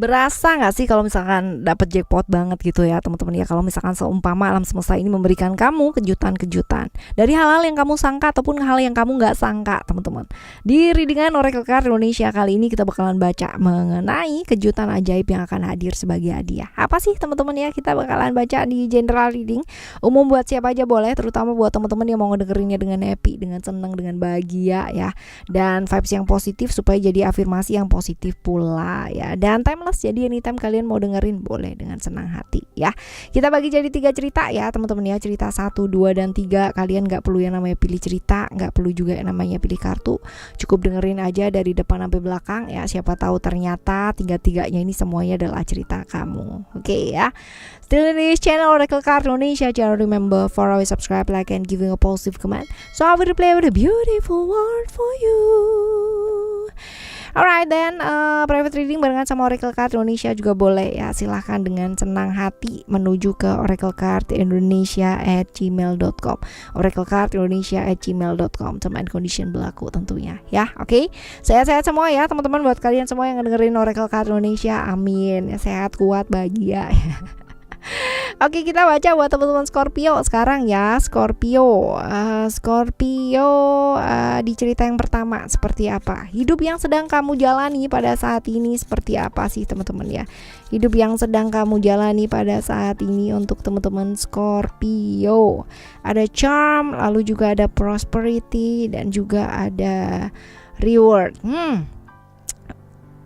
Berasa nggak sih kalau misalkan dapat jackpot banget gitu ya teman-teman ya, kalau misalkan seumpama alam semesta ini memberikan kamu kejutan-kejutan dari hal-hal yang kamu sangka ataupun hal yang kamu nggak sangka teman-teman. Di readingan Oracle Card Indonesia kali ini kita bakalan baca mengenai kejutan ajaib yang akan hadir sebagai hadiah. Apa sih teman-teman ya, kita bakalan baca di general reading umum buat siapa aja boleh, terutama buat teman-teman yang mau ngedengerinnya dengan happy, dengan senang, dengan bahagia ya, dan vibes yang positif supaya jadi afirmasi yang positif pula ya, dan timeless. Jadi anytime kalian mau dengerin boleh dengan senang hati ya. Kita bagi jadi 3 cerita ya teman-teman ya. Cerita 1, 2, dan 3. Kalian gak perlu yang namanya pilih cerita, gak perlu juga yang namanya pilih kartu. Cukup dengerin aja dari depan sampai belakang ya. Siapa tahu ternyata 3-3-nya ini semuanya adalah cerita kamu. Oke ya. Still in this channel Oracle Card Indonesia. Jangan remember for always subscribe, like, and giving a positive comment. So I will replay with a beautiful word for you. Alright then, private reading barengan sama Oracle Card Indonesia juga boleh ya. Silahkan dengan senang hati menuju ke oraclecardindonesia@gmail.com, oraclecardindonesia@gmail.com. Term and condition berlaku tentunya ya. Oke, sehat-sehat semua ya teman-teman, buat kalian semua yang dengerin Oracle Card Indonesia. Amin ya, sehat, kuat, bahagia ya. Oke, kita baca buat teman-teman Scorpio sekarang ya. Scorpio di cerita yang pertama seperti apa? Hidup yang sedang kamu jalani pada saat ini seperti apa sih teman-teman ya? Hidup yang sedang kamu jalani pada saat ini untuk teman-teman Scorpio. Ada charm, lalu juga ada prosperity, dan juga ada reward.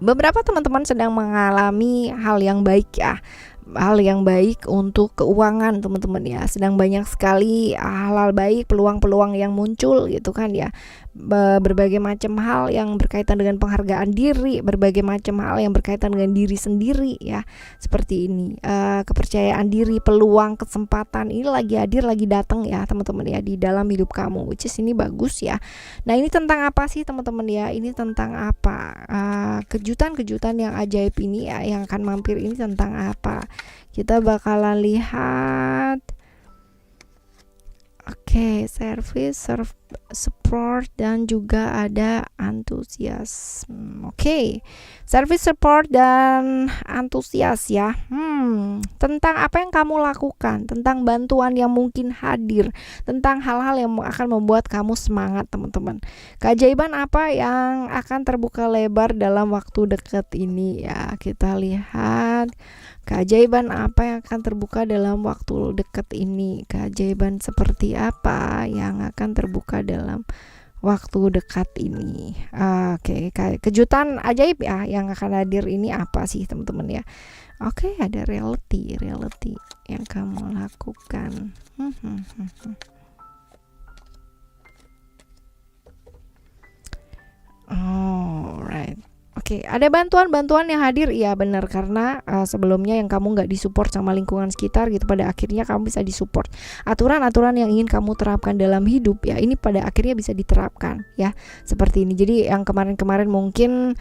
Beberapa teman-teman sedang mengalami hal yang baik ya. Hal yang baik untuk keuangan teman-teman ya, sedang banyak sekali hal-hal baik, peluang-peluang yang muncul gitu kan ya. Berbagai macam hal yang berkaitan dengan penghargaan diri, berbagai macam hal yang berkaitan dengan diri sendiri ya, seperti ini. Kepercayaan diri, peluang, kesempatan ini lagi hadir, lagi datang ya teman-teman ya di dalam hidup kamu, which is ini bagus ya. Nah, ini tentang apa sih teman-teman ya? Ini tentang apa? Kejutan-kejutan yang ajaib ini ya, yang akan mampir ini tentang apa? Kita bakalan lihat. Oke, service, support, dan juga ada antusias. Oke, service, support, dan antusias ya. Tentang apa yang kamu lakukan, tentang bantuan yang mungkin hadir, tentang hal-hal yang akan membuat kamu semangat teman-teman. Keajaiban apa yang akan terbuka lebar dalam waktu dekat ini ya. Kita lihat keajaiban apa yang akan terbuka dalam waktu dekat ini. Keajaiban seperti apa yang akan terbuka dalam waktu dekat ini. Oke, kejutan ajaib ya yang akan hadir ini apa sih teman-teman ya? Oke, ada reality yang kamu lakukan. Alright. Oke, ada bantuan-bantuan yang hadir, iya benar, karena sebelumnya yang kamu nggak disupport sama lingkungan sekitar gitu, pada akhirnya kamu bisa disupport. Aturan-aturan yang ingin kamu terapkan dalam hidup ya, ini pada akhirnya bisa diterapkan ya, seperti ini. Jadi yang kemarin-kemarin mungkin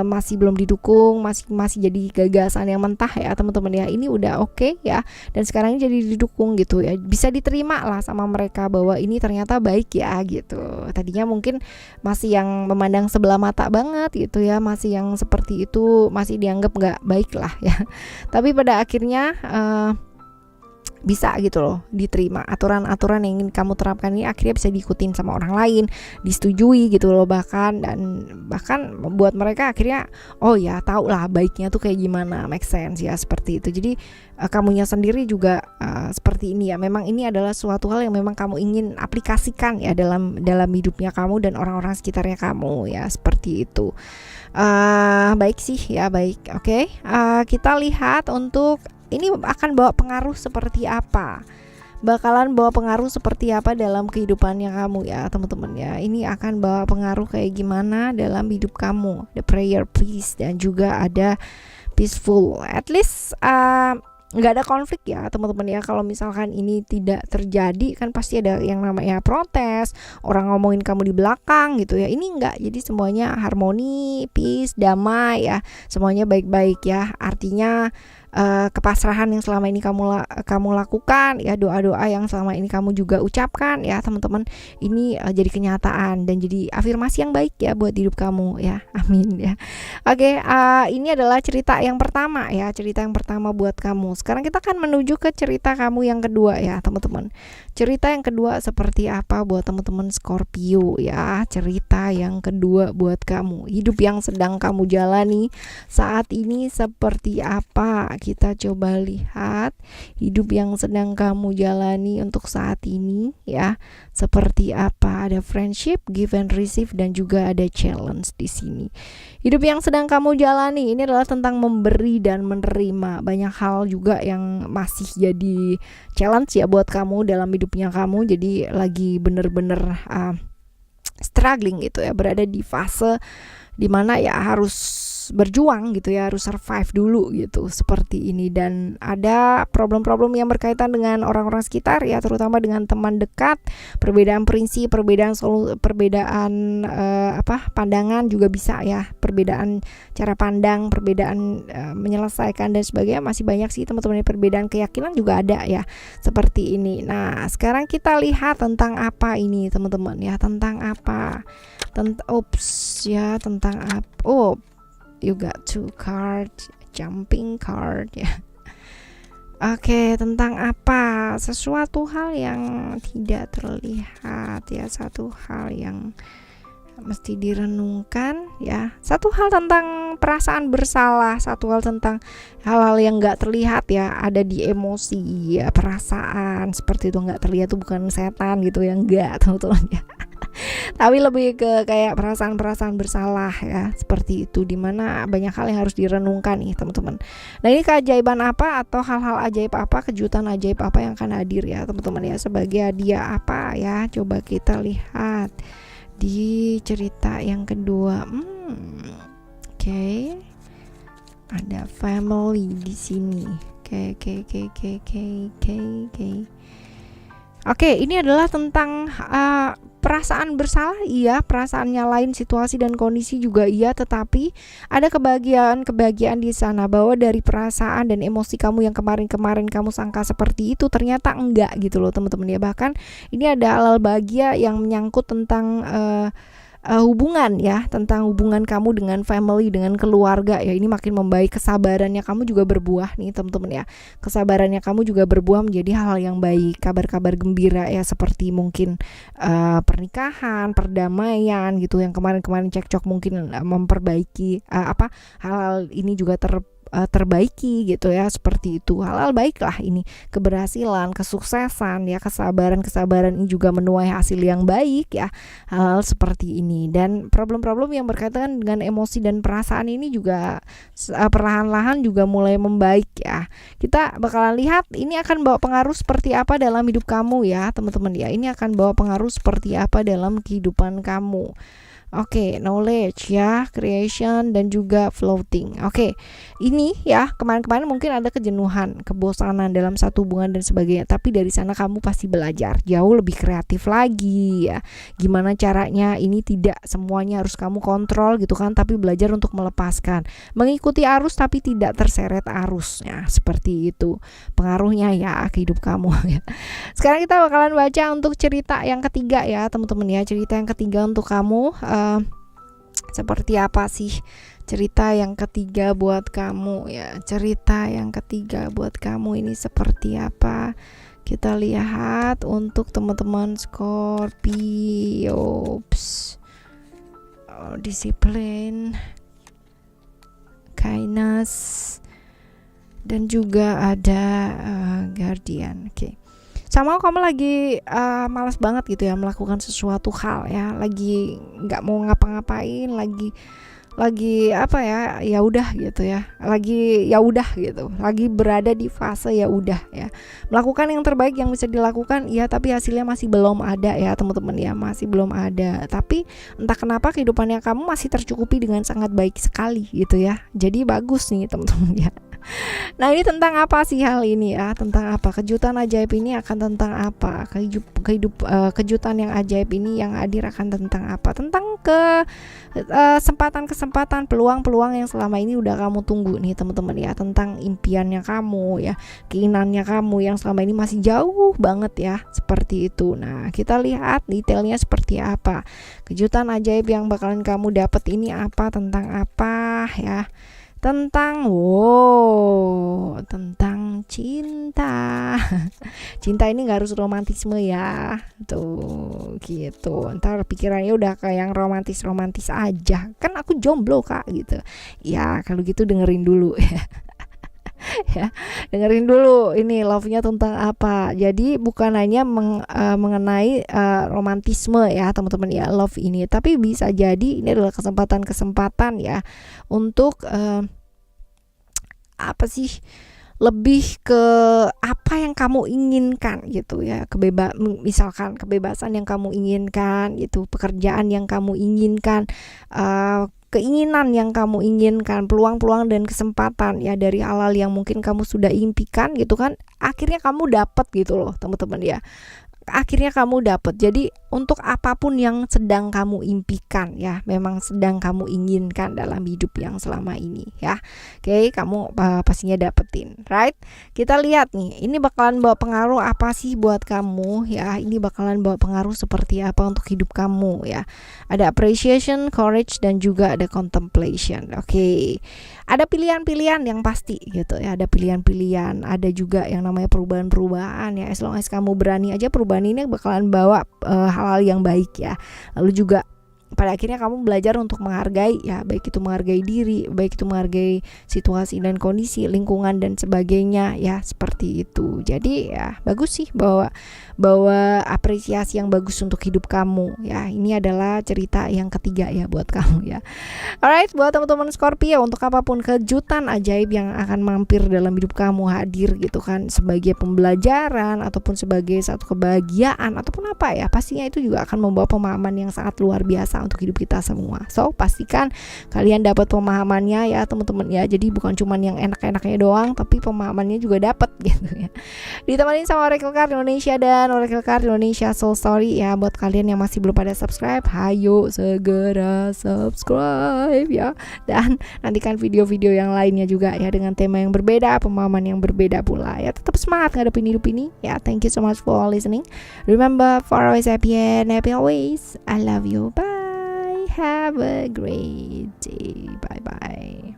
masih belum didukung, masih jadi gagasan yang mentah ya teman-teman ya, ini udah oke ya, dan sekarang jadi didukung gitu ya, bisa diterima lah sama mereka bahwa ini ternyata baik ya gitu. Tadinya mungkin masih yang memandang sebelah mata banget gitu ya, masih yang seperti itu, masih dianggap nggak baik lah ya, tapi pada akhirnya bisa gitu loh diterima. Aturan-aturan yang ingin kamu terapkan ini akhirnya bisa diikutin sama orang lain, disetujui gitu loh, bahkan membuat mereka akhirnya oh ya tahu lah baiknya tuh kayak gimana, make sense ya, seperti itu. Jadi kamunya sendiri juga seperti ini ya, memang ini adalah suatu hal yang memang kamu ingin aplikasikan ya dalam hidupnya kamu dan orang-orang sekitarnya kamu ya, seperti itu. Baik sih ya, baik. Oke, kita lihat untuk ini akan bawa pengaruh seperti apa, bakalan bawa pengaruh seperti apa dalam kehidupannya kamu ya teman-teman ya. Ini akan bawa pengaruh kayak gimana dalam hidup kamu. The prayer please, dan juga ada peaceful, at least nggak ada konflik ya teman-teman ya. Kalau misalkan ini tidak terjadi kan pasti ada yang namanya protes, orang ngomongin kamu di belakang gitu ya. Ini enggak, jadi semuanya harmoni, peace, damai ya, semuanya baik-baik ya. Artinya kepasrahan yang selama ini kamu lakukan ya, doa-doa yang selama ini kamu juga ucapkan ya teman-teman, ini jadi kenyataan dan jadi afirmasi yang baik ya buat hidup kamu ya. Amin ya. Oke, ini adalah cerita yang pertama ya, cerita yang pertama buat kamu. Sekarang kita akan menuju ke cerita kamu yang kedua ya teman-teman. Cerita yang kedua seperti apa buat teman-teman Scorpio ya. Cerita yang kedua buat kamu, hidup yang sedang kamu jalani saat ini seperti apa. Kita coba lihat hidup yang sedang kamu jalani untuk saat ini ya, seperti apa. Ada friendship, give and receive, dan juga ada challenge di sini. Hidup yang sedang kamu jalani ini adalah tentang memberi dan menerima. Banyak hal juga yang masih jadi challenge ya buat kamu dalam hidupnya kamu. Jadi lagi bener-bener struggling gitu ya, berada di fase dimana ya harus berjuang gitu ya, harus survive dulu gitu seperti ini. Dan ada problem-problem yang berkaitan dengan orang-orang sekitar ya, terutama dengan teman dekat, perbedaan prinsip, perbedaan pandangan juga bisa ya, perbedaan cara pandang, perbedaan menyelesaikan dan sebagainya. Masih banyak sih teman-teman, perbedaan keyakinan juga ada ya seperti ini. Nah sekarang kita lihat tentang apa ini teman-teman ya, tentang apa, tentang apa. You got 2 card, jumping card ya. Oke, tentang apa? Sesuatu hal yang tidak terlihat ya, satu hal yang mesti direnungkan ya, satu hal tentang perasaan bersalah, satu hal tentang hal-hal yang nggak terlihat ya, ada di emosi ya, perasaan seperti itu nggak terlihat tuh bukan setan gitu ya, enggak teman-teman ya. Tapi lebih ke kayak perasaan-perasaan bersalah ya, seperti itu, dimana banyak hal yang harus direnungkan nih teman-teman. Nah ini keajaiban apa atau hal-hal ajaib apa, kejutan ajaib apa yang akan hadir ya teman-teman ya, sebagai hadiah apa ya, coba kita lihat di cerita yang kedua. Oke. Ada family di sini. Oke, ini adalah tentang perasaan bersalah, iya, perasaannya lain, situasi dan kondisi juga iya, tetapi ada kebahagiaan di sana, bahwa dari perasaan dan emosi kamu yang kemarin kamu sangka seperti itu ternyata enggak gitu loh teman-teman ya. Bahkan ini ada hal bahagia yang menyangkut tentang hubungan ya, tentang hubungan kamu dengan family, dengan keluarga ya. Ini makin membaik, kesabarannya kamu juga berbuah nih teman-teman ya, kesabarannya kamu juga berbuah menjadi hal yang baik, kabar-kabar gembira ya, seperti mungkin pernikahan, perdamaian gitu, yang kemarin cekcok mungkin memperbaiki hal-hal ini juga terbaiki gitu ya, seperti itu. Hal-hal baik lah ini, keberhasilan, kesuksesan ya, kesabaran ini juga menuai hasil yang baik ya, hal seperti ini. Dan problem-problem yang berkaitan dengan emosi dan perasaan ini juga perlahan-lahan juga mulai membaik ya. Kita bakalan lihat ini akan bawa pengaruh seperti apa dalam hidup kamu ya teman-teman ya, ini akan bawa pengaruh seperti apa dalam kehidupan kamu. Oke, knowledge ya, creation dan juga floating. Oke, ini ya, kemarin mungkin ada kejenuhan, kebosanan dalam satu hubungan dan sebagainya. Tapi dari sana kamu pasti belajar jauh lebih kreatif lagi ya. Gimana caranya, ini tidak semuanya harus kamu kontrol gitu kan, tapi belajar untuk melepaskan, mengikuti arus tapi tidak terseret arusnya, seperti itu pengaruhnya ya ke hidup kamu ya. Sekarang kita bakalan baca untuk cerita yang ketiga ya teman-teman ya. Cerita yang ketiga untuk kamu, seperti apa sih cerita yang ketiga buat kamu ya. Cerita yang ketiga buat kamu ini seperti apa, kita lihat untuk teman-teman Scorpio. Disiplin, kindness, dan juga ada guardian. Oke. Sama kamu lagi malas banget gitu ya melakukan sesuatu hal ya, lagi nggak mau ngapa-ngapain, lagi apa ya udah gitu ya, lagi ya udah gitu, lagi berada di fase ya udah ya, melakukan yang terbaik yang bisa dilakukan ya, tapi hasilnya masih belum ada ya teman-teman ya, masih belum ada. Tapi entah kenapa kehidupannya kamu masih tercukupi dengan sangat baik sekali gitu ya, jadi bagus nih teman-teman ya. Nah ini tentang apa sih hal ini ya, tentang apa kejutan ajaib ini, akan tentang apa kejutan yang ajaib ini yang hadir akan tentang apa, tentang kesempatan kesempatan, peluang-peluang yang selama ini udah kamu tunggu nih teman-teman ya, tentang impiannya kamu ya, keinginannya kamu yang selama ini masih jauh banget ya, seperti itu. Nah, kita lihat detailnya seperti apa. Kejutan ajaib yang bakalan kamu dapat ini apa, tentang apa ya? Tentang tentang cinta. Cinta ini gak harus romantisme ya, tuh gitu. Ntar pikirannya udah kayak yang romantis aja, kan aku jomblo kak gitu ya. Kalau gitu dengerin dulu ya, dengerin dulu ini love-nya tentang apa. Jadi bukan hanya mengenai romantisme ya teman-teman ya, love ini, tapi bisa jadi ini adalah kesempatan ya untuk apa sih, lebih ke apa yang kamu inginkan gitu ya, misalkan kebebasan yang kamu inginkan gitu, pekerjaan yang kamu inginkan, keinginan yang kamu inginkan, peluang-peluang dan kesempatan ya dari hal-hal yang mungkin kamu sudah impikan gitu kan, akhirnya kamu dapat gitu loh teman-teman ya. Akhirnya kamu dapat. Jadi untuk apapun yang sedang kamu impikan ya, memang sedang kamu inginkan dalam hidup yang selama ini ya, oke, kamu pastinya dapetin, right? Kita lihat nih, ini bakalan bawa pengaruh apa sih buat kamu ya, ini bakalan bawa pengaruh seperti apa untuk hidup kamu ya. Ada appreciation, courage, dan juga ada contemplation. Oke, ada pilihan-pilihan yang pasti gitu ya, ada pilihan-pilihan, ada juga yang namanya perubahan-perubahan ya. As long as kamu berani aja, perubahan ini bakalan bawa hal-hal yang baik ya. Lalu juga pada akhirnya kamu belajar untuk menghargai ya, baik itu menghargai diri, baik itu menghargai situasi dan kondisi, lingkungan dan sebagainya ya, seperti itu. Jadi ya bagus sih, bawa apresiasi yang bagus untuk hidup kamu ya. Ini adalah cerita yang ketiga ya buat kamu ya. Alright, buat teman-teman Scorpio, untuk apapun kejutan ajaib yang akan mampir dalam hidup kamu, hadir gitu kan, sebagai pembelajaran ataupun sebagai satu kebahagiaan ataupun apa ya, pastinya itu juga akan membawa pemahaman yang sangat luar biasa untuk hidup kita semua. So pastikan kalian dapat pemahamannya ya teman-teman ya. Jadi bukan cuman yang enak-enaknya doang, tapi pemahamannya juga dapat gitu ya. Ditemani sama Oracle Card Indonesia dan Oracle Card Indonesia Soul Story ya. Buat kalian yang masih belum pada subscribe, hayo segera subscribe ya. Dan nantikan video-video yang lainnya juga ya, dengan tema yang berbeda, pemahaman yang berbeda pula ya. Tetap semangat ngadepin hidup ini ya. Thank you so much for listening. Remember, for always happy and happy always. I love you. Bye. Have a great day. Bye bye.